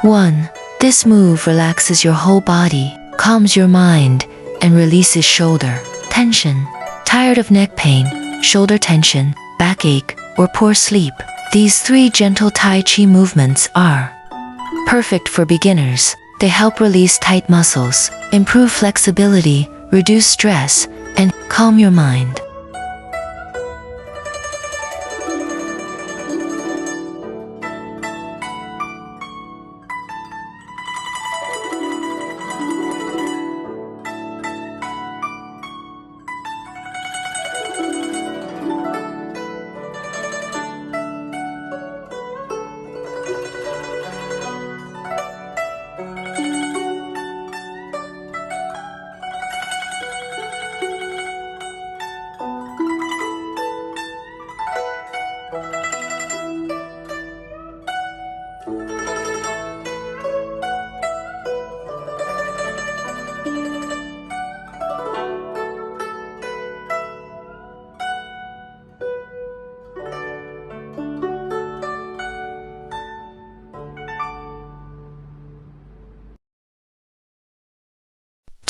1. This move relaxes your whole body, calms your mind, and releases shoulder tension. Tired of neck pain, shoulder tension, backache, or poor sleep? These 3 gentle Tai Chi movements are perfect for beginners. They help release tight muscles, improve flexibility, reduce stress, and calm your mind.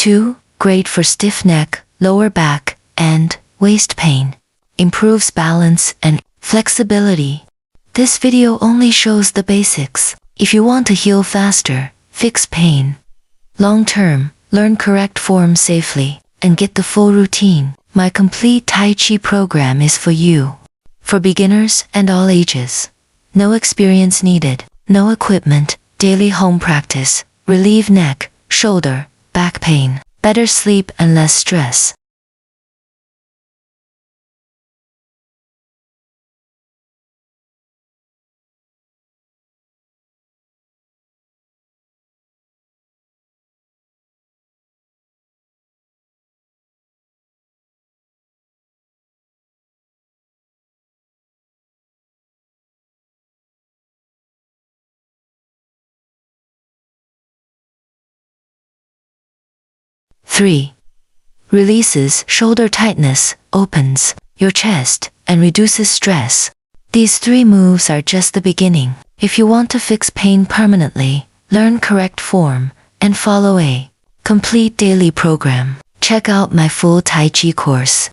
Two, great for stiff neck, lower back, and waist pain. Improves balance and flexibility. This video only shows the basics. If you want to heal faster, fix pain long term, learn correct form safely, and get the full routine, my complete Tai Chi program is for you. For beginners and all ages. No experience needed, no equipment, daily home practice, relieve neck, shoulder, back pain, better sleep and less stress. Three, releases shoulder tightness, opens your chest, and reduces stress. These 3 moves are just the beginning. If you want to fix pain permanently, learn correct form, and follow a complete daily program, check out my full Tai Chi course.